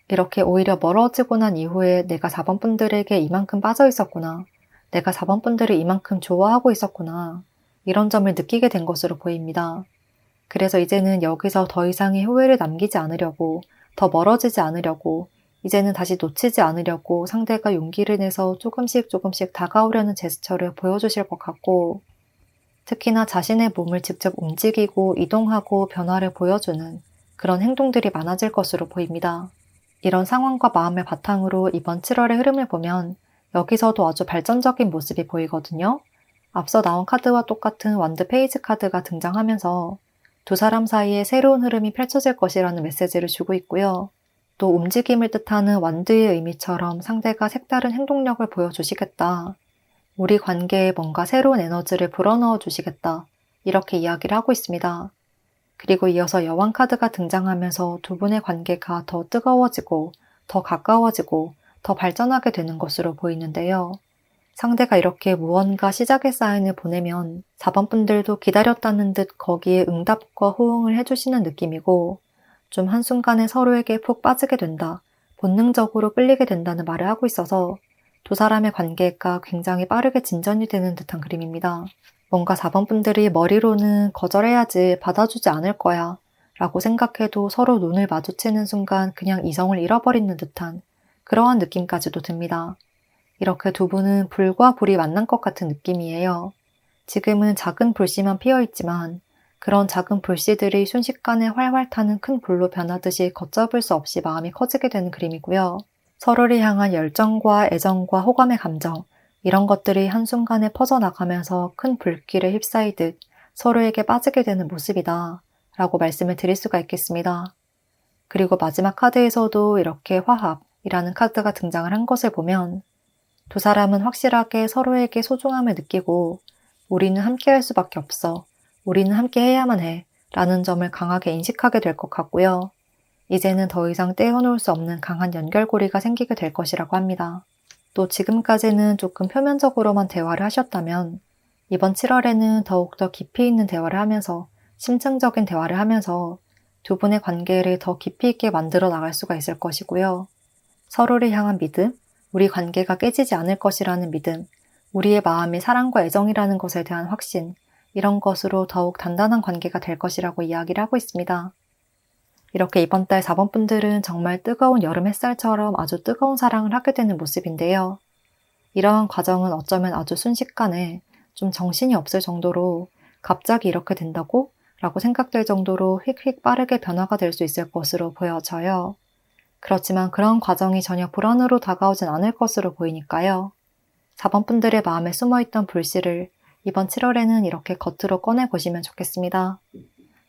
이렇게 오히려 멀어지고 난 이후에 내가 4번 분들에게 이만큼 빠져 있었구나. 내가 4번 분들을 이만큼 좋아하고 있었구나. 이런 점을 느끼게 된 것으로 보입니다. 그래서 이제는 여기서 더 이상의 후회를 남기지 않으려고, 더 멀어지지 않으려고, 이제는 다시 놓치지 않으려고 상대가 용기를 내서 조금씩 다가오려는 제스처를 보여주실 것 같고, 특히나 자신의 몸을 직접 움직이고 이동하고 변화를 보여주는 그런 행동들이 많아질 것으로 보입니다. 이런 상황과 마음을 바탕으로 이번 7월의 흐름을 보면 여기서도 아주 발전적인 모습이 보이거든요. 앞서 나온 카드와 똑같은 완드 페이지 카드가 등장하면서 두 사람 사이에 새로운 흐름이 펼쳐질 것이라는 메시지를 주고 있고요. 또 움직임을 뜻하는 완드의 의미처럼 상대가 색다른 행동력을 보여주시겠다. 우리 관계에 뭔가 새로운 에너지를 불어넣어 주시겠다. 이렇게 이야기를 하고 있습니다. 그리고 이어서 여왕 카드가 등장하면서 두 분의 관계가 더 뜨거워지고 더 가까워지고 더 발전하게 되는 것으로 보이는데요. 상대가 이렇게 무언가 시작의 사인을 보내면 4번 분들도 기다렸다는 듯 거기에 응답과 호응을 해주시는 느낌이고 좀 한순간에 서로에게 푹 빠지게 된다, 본능적으로 끌리게 된다는 말을 하고 있어서 두 사람의 관계가 굉장히 빠르게 진전이 되는 듯한 그림입니다. 뭔가 4번 분들이 머리로는 거절해야지 받아주지 않을 거야 라고 생각해도 서로 눈을 마주치는 순간 그냥 이성을 잃어버리는 듯한 그러한 느낌까지도 듭니다. 이렇게 두 분은 불과 불이 만난 것 같은 느낌이에요. 지금은 작은 불씨만 피어있지만 그런 작은 불씨들이 순식간에 활활 타는 큰 불로 변하듯이 걷잡을 수 없이 마음이 커지게 되는 그림이고요. 서로를 향한 열정과 애정과 호감의 감정, 이런 것들이 한순간에 퍼져나가면서 큰 불길에 휩싸이듯 서로에게 빠지게 되는 모습이다 라고 말씀을 드릴 수가 있겠습니다. 그리고 마지막 카드에서도 이렇게 화합이라는 카드가 등장을 한 것을 보면 두 사람은 확실하게 서로에게 소중함을 느끼고 우리는 함께 할 수밖에 없어. 우리는 함께 해야만 해. 라는 점을 강하게 인식하게 될 것 같고요. 이제는 더 이상 떼어놓을 수 없는 강한 연결고리가 생기게 될 것이라고 합니다. 또 지금까지는 조금 표면적으로만 대화를 하셨다면 이번 7월에는 더욱더 깊이 있는 대화를 하면서 심층적인 대화를 하면서 두 분의 관계를 더 깊이 있게 만들어 나갈 수가 있을 것이고요. 서로를 향한 믿음, 우리 관계가 깨지지 않을 것이라는 믿음, 우리의 마음이 사랑과 애정이라는 것에 대한 확신, 이런 것으로 더욱 단단한 관계가 될 것이라고 이야기를 하고 있습니다. 이렇게 이번 달 4번 분들은 정말 뜨거운 여름 햇살처럼 아주 뜨거운 사랑을 하게 되는 모습인데요. 이러한 과정은 어쩌면 아주 순식간에 좀 정신이 없을 정도로 갑자기 이렇게 된다고? 라고 생각될 정도로 휙휙 빠르게 변화가 될 수 있을 것으로 보여져요. 그렇지만 그런 과정이 전혀 불안으로 다가오진 않을 것으로 보이니까요. 4번 분들의 마음에 숨어있던 불씨를 이번 7월에는 이렇게 겉으로 꺼내보시면 좋겠습니다.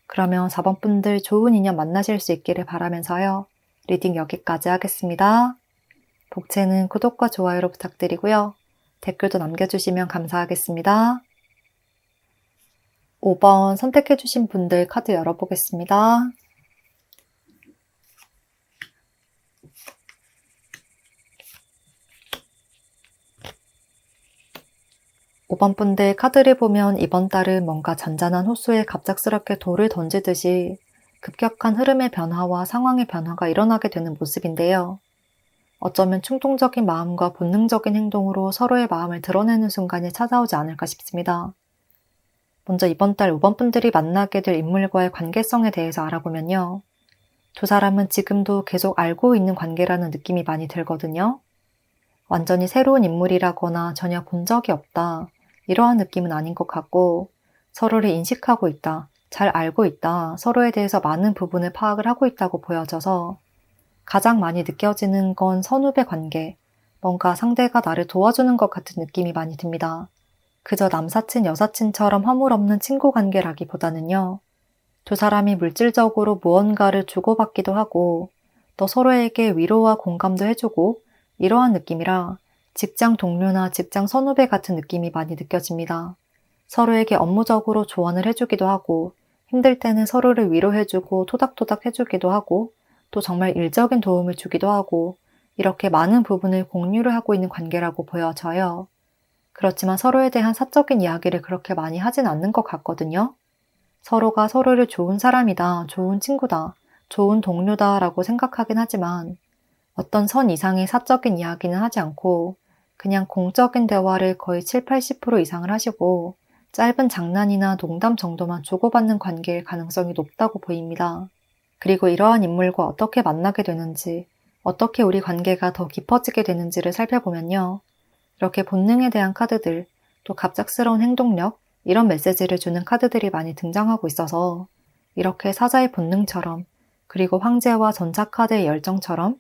그러면 4번 분들 좋은 인연 만나실 수 있기를 바라면서요. 리딩 여기까지 하겠습니다. 복채는 구독과 좋아요로 부탁드리고요. 댓글도 남겨주시면 감사하겠습니다. 5번 선택해주신 분들 카드 열어보겠습니다. 5번 분들 카드를 보면 이번 달은 뭔가 잔잔한 호수에 갑작스럽게 돌을 던지듯이 급격한 흐름의 변화와 상황의 변화가 일어나게 되는 모습인데요. 어쩌면 충동적인 마음과 본능적인 행동으로 서로의 마음을 드러내는 순간이 찾아오지 않을까 싶습니다. 먼저 이번 달 5번 분들이 만나게 될 인물과의 관계성에 대해서 알아보면요. 두 사람은 지금도 계속 알고 있는 관계라는 느낌이 많이 들거든요. 완전히 새로운 인물이라거나 전혀 본 적이 없다. 이러한 느낌은 아닌 것 같고 서로를 인식하고 있다, 잘 알고 있다, 서로에 대해서 많은 부분을 파악을 하고 있다고 보여져서 가장 많이 느껴지는 건 선후배 관계, 뭔가 상대가 나를 도와주는 것 같은 느낌이 많이 듭니다. 그저 남사친, 여사친처럼 허물없는 친구 관계라기보다는요. 두 사람이 물질적으로 무언가를 주고받기도 하고 또 서로에게 위로와 공감도 해주고 이러한 느낌이라 직장 동료나 직장 선후배 같은 느낌이 많이 느껴집니다. 서로에게 업무적으로 조언을 해주기도 하고 힘들 때는 서로를 위로해주고 토닥토닥 해주기도 하고 또 정말 일적인 도움을 주기도 하고 이렇게 많은 부분을 공유를 하고 있는 관계라고 보여져요. 그렇지만 서로에 대한 사적인 이야기를 그렇게 많이 하진 않는 것 같거든요. 서로가 서로를 좋은 사람이다, 좋은 친구다, 좋은 동료다 라고 생각하긴 하지만 어떤 선 이상의 사적인 이야기는 하지 않고 그냥 공적인 대화를 거의 7, 80% 이상을 하시고 짧은 장난이나 농담 정도만 주고받는 관계일 가능성이 높다고 보입니다. 그리고 이러한 인물과 어떻게 만나게 되는지, 어떻게 우리 관계가 더 깊어지게 되는지를 살펴보면요. 이렇게 본능에 대한 카드들, 또 갑작스러운 행동력, 이런 메시지를 주는 카드들이 많이 등장하고 있어서 이렇게 사자의 본능처럼 그리고 황제와 전차카드의 열정처럼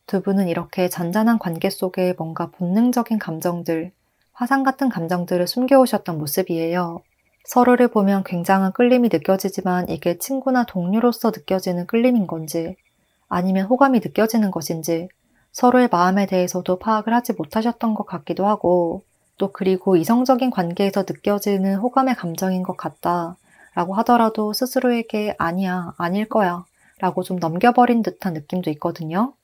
두 분은 이렇게 잔잔한 관계 속에 뭔가 본능적인 감정들, 화상 같은 감정들을 숨겨오셨던 모습이에요. 서로를 보면 굉장한 끌림이 느껴지지만 이게 친구나 동료로서 느껴지는 끌림인 건지 아니면 호감이 느껴지는 것인지 서로의 마음에 대해서도 파악을 하지 못하셨던 것 같기도 하고 또 그리고 이성적인 관계에서 느껴지는 호감의 감정인 것 같다 라고 하더라도 스스로에게 아니야, 아닐 거야 라고 좀 넘겨버린 듯한 느낌도 있거든요.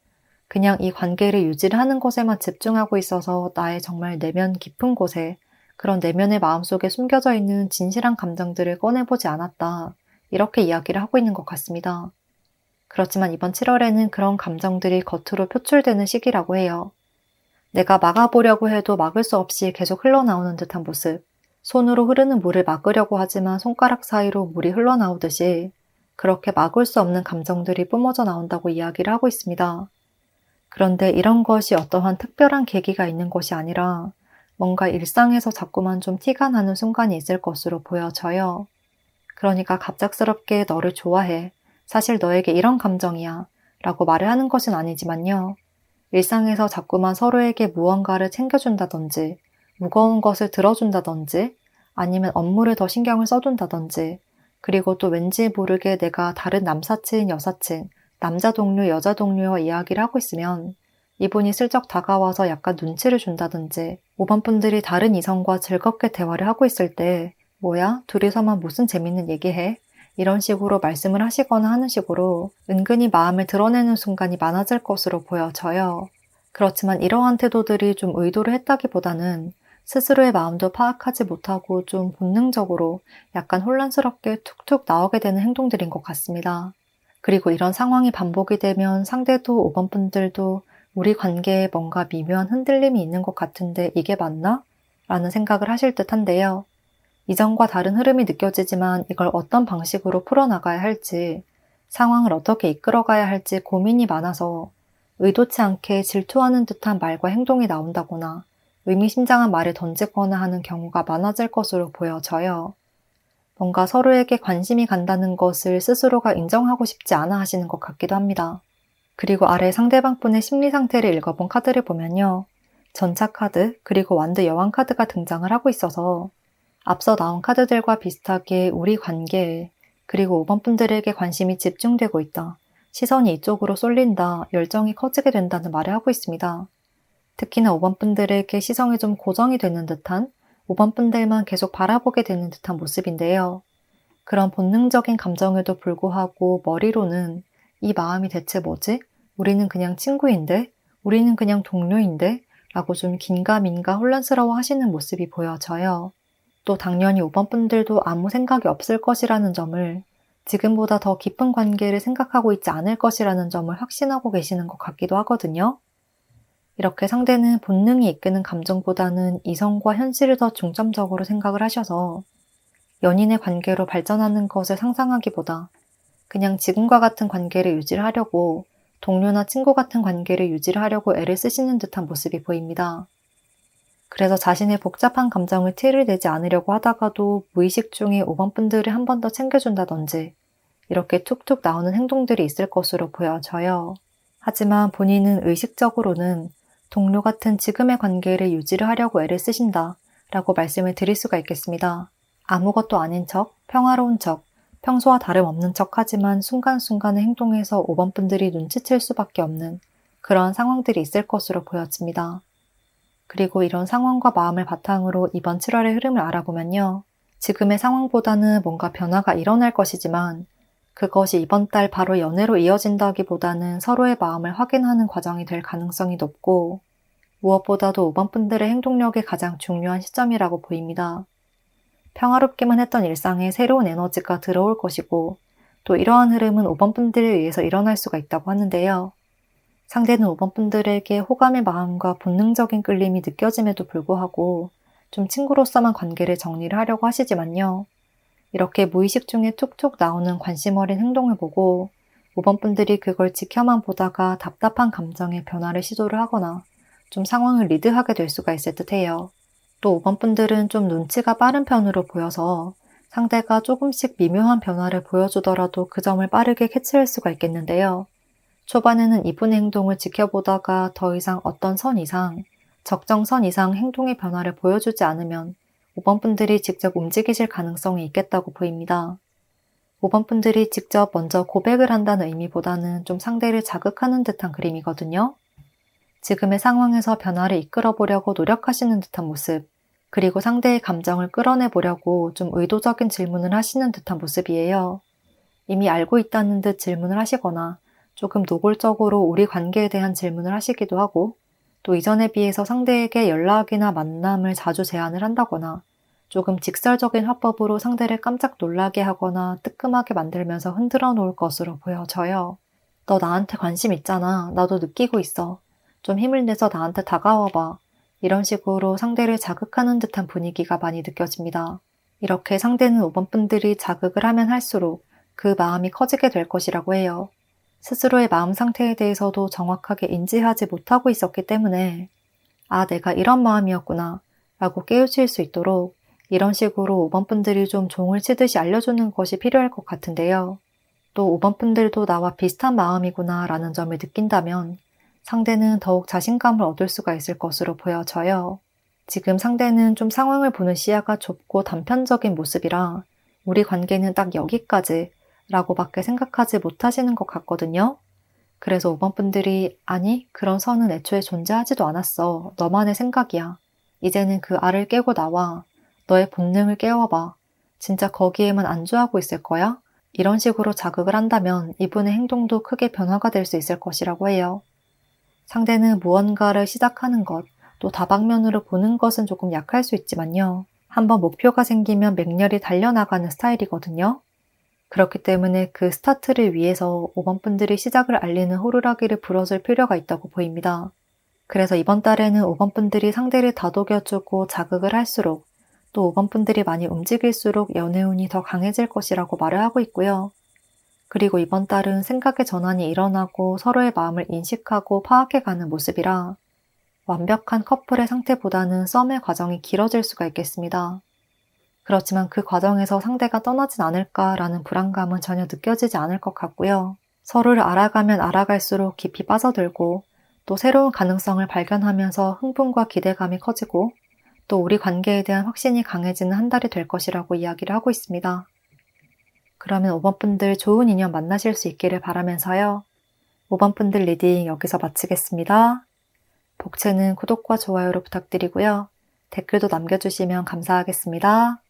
그냥 이 관계를 유지를 하는 것에만 집중하고 있어서 나의 정말 내면 깊은 곳에 그런 내면의 마음속에 숨겨져 있는 진실한 감정들을 꺼내보지 않았다. 이렇게 이야기를 하고 있는 것 같습니다. 그렇지만 이번 7월에는 그런 감정들이 겉으로 표출되는 시기라고 해요. 내가 막아보려고 해도 막을 수 없이 계속 흘러나오는 듯한 모습. 손으로 흐르는 물을 막으려고 하지만 손가락 사이로 물이 흘러나오듯이 그렇게 막을 수 없는 감정들이 뿜어져 나온다고 이야기를 하고 있습니다. 그런데 이런 것이 어떠한 특별한 계기가 있는 것이 아니라 뭔가 일상에서 자꾸만 좀 티가 나는 순간이 있을 것으로 보여져요. 그러니까 갑작스럽게 너를 좋아해. 사실 너에게 이런 감정이야. 라고 말을 하는 것은 아니지만요. 일상에서 자꾸만 서로에게 무언가를 챙겨준다든지, 무거운 것을 들어준다든지, 아니면 업무를 더 신경을 써준다든지, 그리고 또 왠지 모르게 내가 다른 남사친, 여사친, 남자 동료, 여자 동료와 이야기를 하고 있으면 이분이 슬쩍 다가와서 약간 눈치를 준다든지 5번 분들이 다른 이성과 즐겁게 대화를 하고 있을 때 뭐야? 둘이서만 무슨 재밌는 얘기해? 이런 식으로 말씀을 하시거나 하는 식으로 은근히 마음을 드러내는 순간이 많아질 것으로 보여져요. 그렇지만 이러한 태도들이 좀 의도를 했다기보다는 스스로의 마음도 파악하지 못하고 좀 본능적으로 약간 혼란스럽게 툭툭 나오게 되는 행동들인 것 같습니다. 그리고 이런 상황이 반복이 되면 상대도 5번 분들도 우리 관계에 뭔가 미묘한 흔들림이 있는 것 같은데 이게 맞나? 라는 생각을 하실 듯한데요. 이전과 다른 흐름이 느껴지지만 이걸 어떤 방식으로 풀어나가야 할지, 상황을 어떻게 이끌어가야 할지 고민이 많아서 의도치 않게 질투하는 듯한 말과 행동이 나온다거나 의미심장한 말을 던지거나 하는 경우가 많아질 것으로 보여져요. 뭔가 서로에게 관심이 간다는 것을 스스로가 인정하고 싶지 않아 하시는 것 같기도 합니다. 그리고 아래 상대방 분의 심리 상태를 읽어본 카드를 보면요. 전차 카드, 그리고 완드 여왕 카드가 등장을 하고 있어서 앞서 나온 카드들과 비슷하게 우리 관계에, 그리고 5번 분들에게 관심이 집중되고 있다. 시선이 이쪽으로 쏠린다. 열정이 커지게 된다는 말을 하고 있습니다. 특히나 5번 분들에게 시선이 좀 고정이 되는 듯한, 5번 분들만 계속 바라보게 되는 듯한 모습인데요. 그런 본능적인 감정에도 불구하고 머리로는 이 마음이 대체 뭐지? 우리는 그냥 친구인데? 우리는 그냥 동료인데? 라고 좀 긴가민가 혼란스러워 하시는 모습이 보여져요. 또 당연히 5번 분들도 아무 생각이 없을 것이라는 점을, 지금보다 더 깊은 관계를 생각하고 있지 않을 것이라는 점을 확신하고 계시는 것 같기도 하거든요. 이렇게 상대는 본능이 이끄는 감정보다는 이성과 현실을 더 중점적으로 생각을 하셔서 연인의 관계로 발전하는 것을 상상하기보다 그냥 지금과 같은 관계를 유지를 하려고, 동료나 친구 같은 관계를 유지를 하려고 애를 쓰시는 듯한 모습이 보입니다. 그래서 자신의 복잡한 감정을 티를 내지 않으려고 하다가도 무의식 중에 5번 분들을 한 번 더 챙겨준다든지 이렇게 툭툭 나오는 행동들이 있을 것으로 보여져요. 하지만 본인은 의식적으로는 동료 같은 지금의 관계를 유지를 하려고 애를 쓰신다 라고 말씀을 드릴 수가 있겠습니다. 아무것도 아닌 척, 평화로운 척, 평소와 다름없는 척 하지만 순간순간의 행동에서 5번 분들이 눈치챌 수밖에 없는 그런 상황들이 있을 것으로 보여집니다. 그리고 이런 상황과 마음을 바탕으로 이번 7월의 흐름을 알아보면요. 지금의 상황보다는 뭔가 변화가 일어날 것이지만 그것이 이번 달 바로 연애로 이어진다기보다는 서로의 마음을 확인하는 과정이 될 가능성이 높고 무엇보다도 5번 분들의 행동력이 가장 중요한 시점이라고 보입니다. 평화롭기만 했던 일상에 새로운 에너지가 들어올 것이고 또 이러한 흐름은 5번 분들에 의해서 일어날 수가 있다고 하는데요. 상대는 5번 분들에게 호감의 마음과 본능적인 끌림이 느껴짐에도 불구하고 좀 친구로서만 관계를 정리를 하려고 하시지만요. 이렇게 무의식 중에 툭툭 나오는 관심 어린 행동을 보고 5번 분들이 그걸 지켜만 보다가 답답한 감정의 변화를 시도를 하거나 좀 상황을 리드하게 될 수가 있을 듯해요. 또 5번 분들은 좀 눈치가 빠른 편으로 보여서 상대가 조금씩 미묘한 변화를 보여주더라도 그 점을 빠르게 캐치할 수가 있겠는데요. 초반에는 이분의 행동을 지켜보다가 더 이상 어떤 선 이상, 적정선 이상 행동의 변화를 보여주지 않으면 5번 분들이 직접 움직이실 가능성이 있겠다고 보입니다. 5번 분들이 직접 먼저 고백을 한다는 의미보다는 좀 상대를 자극하는 듯한 그림이거든요. 지금의 상황에서 변화를 이끌어 보려고 노력하시는 듯한 모습, 그리고 상대의 감정을 끌어내 보려고 좀 의도적인 질문을 하시는 듯한 모습이에요. 이미 알고 있다는 듯 질문을 하시거나 조금 노골적으로 우리 관계에 대한 질문을 하시기도 하고 또 이전에 비해서 상대에게 연락이나 만남을 자주 제안을 한다거나 조금 직설적인 화법으로 상대를 깜짝 놀라게 하거나 뜨끔하게 만들면서 흔들어 놓을 것으로 보여져요. 너 나한테 관심 있잖아. 나도 느끼고 있어. 좀 힘을 내서 나한테 다가와봐. 이런 식으로 상대를 자극하는 듯한 분위기가 많이 느껴집니다. 이렇게 상대는 5번 분들이 자극을 하면 할수록 그 마음이 커지게 될 것이라고 해요. 스스로의 마음 상태에 대해서도 정확하게 인지하지 못하고 있었기 때문에 아, 내가 이런 마음이었구나 라고 깨우칠 수 있도록 이런 식으로 5번 분들이 좀 종을 치듯이 알려주는 것이 필요할 것 같은데요. 또 5번 분들도 나와 비슷한 마음이구나 라는 점을 느낀다면 상대는 더욱 자신감을 얻을 수가 있을 것으로 보여져요. 지금 상대는 좀 상황을 보는 시야가 좁고 단편적인 모습이라 우리 관계는 딱 여기까지 라고밖에 생각하지 못하시는 것 같거든요. 그래서 5번 분들이 아니 그런 선은 애초에 존재하지도 않았어. 너만의 생각이야. 이제는 그 알을 깨고 나와. 너의 본능을 깨워봐. 진짜 거기에만 안주하고 있을 거야? 이런 식으로 자극을 한다면 이분의 행동도 크게 변화가 될 수 있을 것이라고 해요. 상대는 무언가를 시작하는 것, 또 다방면으로 보는 것은 조금 약할 수 있지만요. 한번 목표가 생기면 맹렬히 달려나가는 스타일이거든요. 그렇기 때문에 그 스타트를 위해서 5번 분들이 시작을 알리는 호루라기를 불어줄 필요가 있다고 보입니다. 그래서 이번 달에는 5번 분들이 상대를 다독여주고 자극을 할수록 또 5번 분들이 많이 움직일수록 연애운이 더 강해질 것이라고 말을 하고 있고요. 그리고 이번 달은 생각의 전환이 일어나고 서로의 마음을 인식하고 파악해가는 모습이라 완벽한 커플의 상태보다는 썸의 과정이 길어질 수가 있겠습니다. 그렇지만 그 과정에서 상대가 떠나진 않을까라는 불안감은 전혀 느껴지지 않을 것 같고요. 서로를 알아가면 알아갈수록 깊이 빠져들고 또 새로운 가능성을 발견하면서 흥분과 기대감이 커지고 또 우리 관계에 대한 확신이 강해지는 한 달이 될 것이라고 이야기를 하고 있습니다. 그러면 5번 분들 좋은 인연 만나실 수 있기를 바라면서요. 5번 분들 리딩 여기서 마치겠습니다. 복채는 구독과 좋아요로 부탁드리고요. 댓글도 남겨주시면 감사하겠습니다.